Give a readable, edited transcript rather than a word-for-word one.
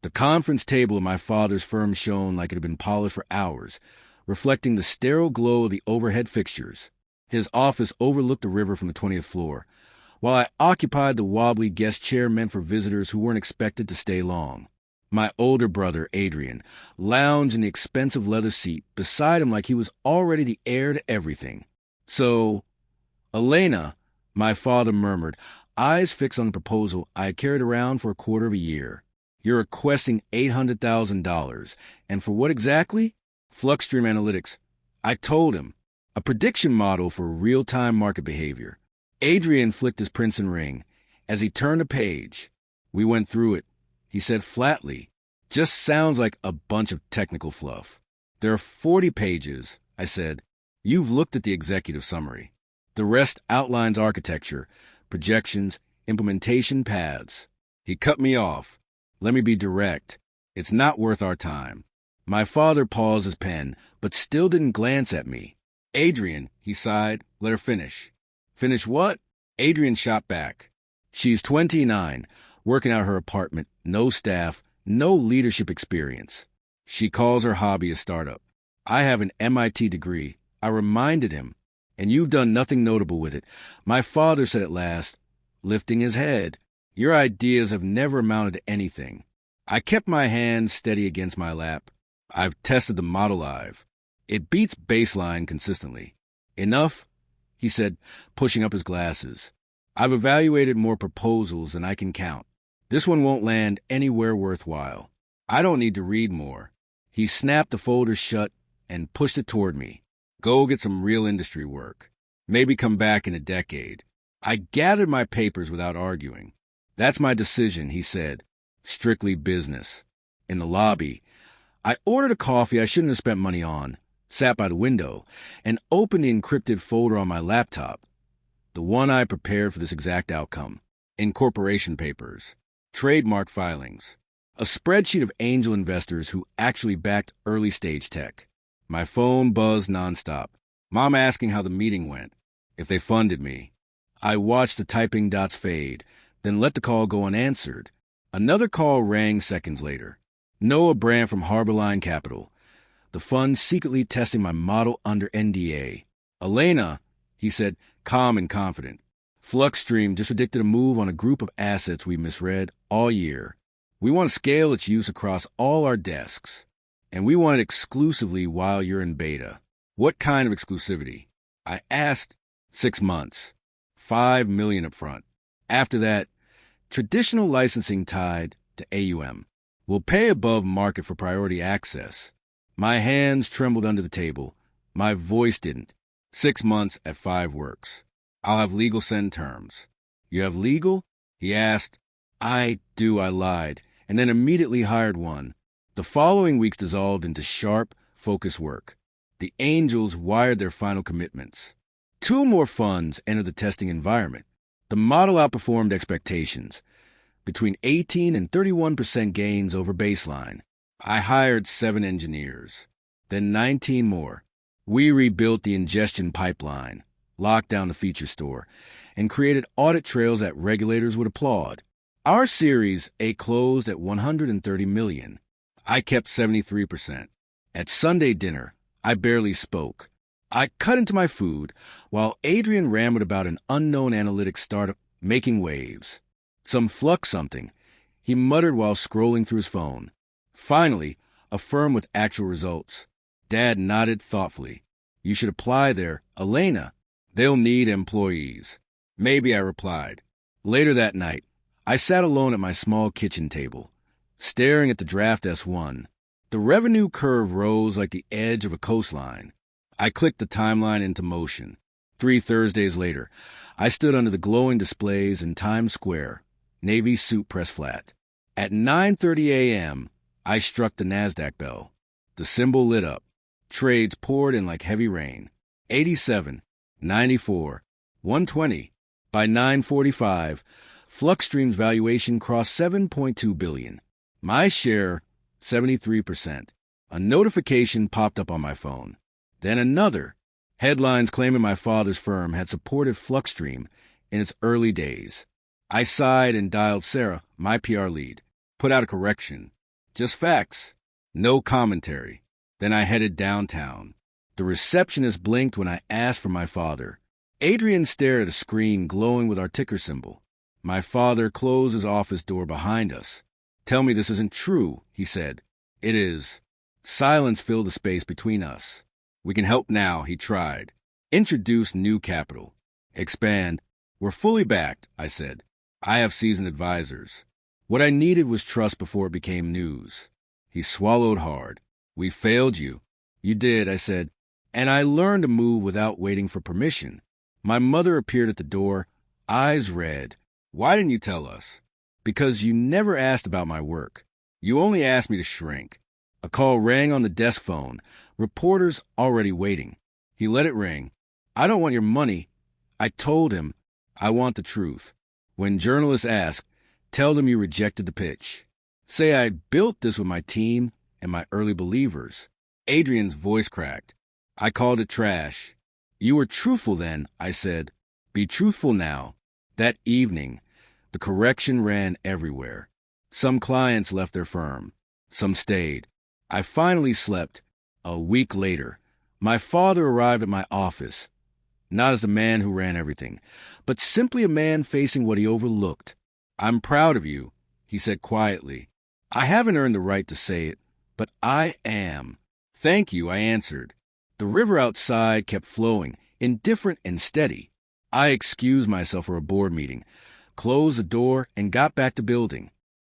The conference table in my father's firm shone like it had been polished for hours, reflecting the sterile glow of the overhead fixtures. His office overlooked the river from the 20th floor, while I occupied the wobbly guest chair meant for visitors who weren't expected to stay long. My older brother, Adrian, lounged in the expensive leather seat beside him like he was already the heir to everything. So, Elena, my father murmured, eyes fixed on the proposal I had carried around for a quarter of a year. You're requesting $800,000. And for what exactly? Fluxstream Analytics. I told him. A prediction model for real-time market behavior. Adrian flicked his Princeton ring. As he turned a page, we went through it. He said flatly, just sounds like a bunch of technical fluff. There are 40 pages, I said. You've looked at the executive summary. The rest outlines architecture, projections, implementation paths. He cut me off. Let me be direct. It's not worth our time. My father paused his pen, but still didn't glance at me. Adrian, he sighed, let her finish. Finish what? Adrian shot back. She's 29, working out her apartment, no staff, no leadership experience. She calls her hobby a startup. I have an MIT degree. I reminded him. And you've done nothing notable with it. My father said at last, lifting his head, your ideas have never amounted to anything. I kept my hand steady against my lap. I've tested the model live. It beats baseline consistently. Enough, he said, pushing up his glasses. I've evaluated more proposals than I can count. This one won't land anywhere worthwhile. I don't need to read more. He snapped the folder shut and pushed it toward me. Go get some real industry work. Maybe come back in a decade. I gathered my papers without arguing. That's my decision, he said. Strictly business. In the lobby, I ordered a coffee I shouldn't have spent money on, sat by the window, and opened the encrypted folder on my laptop. The one I prepared for this exact outcome. Incorporation papers. Trademark filings. A spreadsheet of angel investors who actually backed early-stage tech. My phone buzzed nonstop. Mom asking how the meeting went, if they funded me. I watched the typing dots fade, then let the call go unanswered. Another call rang seconds later. Noah Brand from Harborline Capital. The fund secretly testing my model under NDA. Elena, he said, calm and confident. Fluxstream just predicted a move on a group of assets we misread all year. We want to scale its use across all our desks. And we want it exclusively while you're in beta. What kind of exclusivity? I asked. 6 months. $5 million up front. After that, traditional licensing tied to AUM. We'll pay above market for priority access. My hands trembled under the table. My voice didn't. 6 months at 5 works. I'll have legal send terms. You have legal? He asked. I do, I lied, and then immediately hired one. The following weeks dissolved into sharp, focused work. The angels wired their final commitments. 2 more funds entered the testing environment. The model outperformed expectations, between 18 and 31% gains over baseline. I hired 7 engineers, then 19 more. We rebuilt the ingestion pipeline, locked down the feature store, and created audit trails that regulators would applaud. Our Series A closed at $130 million. I kept 73%. At Sunday dinner, I barely spoke. I cut into my food while Adrian rambled about an unknown analytics startup making waves. Some flux something, he muttered while scrolling through his phone. Finally, a firm with actual results. Dad nodded thoughtfully. You should apply there, Elena. They'll need employees. Maybe, I replied. Later that night, I sat alone at my small kitchen table, staring at the draft S1. The revenue curve rose like the edge of a coastline. I clicked the timeline into motion. 3 Thursdays later, I stood under the glowing displays in Times Square, navy suit pressed flat. At 9:30 a.m., I struck the NASDAQ bell. The symbol lit up. Trades poured in like heavy rain. 87, 94, 120. By 9:45, Fluxstream's valuation crossed $7.2 billion. My share, 73%. A notification popped up on my phone. Then another. Headlines claiming my father's firm had supported Fluxstream in its early days. I sighed and dialed Sarah, my PR lead. Put out a correction. Just facts. No commentary. Then I headed downtown. The receptionist blinked when I asked for my father. Adrian stared at a screen glowing with our ticker symbol. My father closed his office door behind us. "Tell me this isn't true," he said. "It is." Silence filled the space between us. "We can help now," he tried. "Introduce new capital. Expand." "We're fully backed," I said. "I have seasoned advisors." What I needed was trust before it became news. He swallowed hard. "We failed you." "You did," I said. "And I learned to move without waiting for permission." My mother appeared at the door, eyes red. "Why didn't you tell us?" "Because you never asked about my work. You only asked me to shrink." A call rang on the desk phone. Reporters already waiting. He let it ring. "I don't want your money." I told him, "I want the truth." When journalists ask, tell them you rejected the pitch. Say I built this with my team and my early believers. Adrian's voice cracked. I called it trash. "You were truthful then," I said. "Be truthful now." That evening, the correction ran everywhere. Some clients left their firm. Some stayed. I finally slept. A week later, my father arrived at my office, not as the man who ran everything, but simply a man facing what he overlooked. "I'm proud of you," he said quietly. "I haven't earned the right to say it, but I am." "Thank you," I answered. The river outside kept flowing, indifferent and steady. I excused myself for a board meeting, closed the door, and got back to building.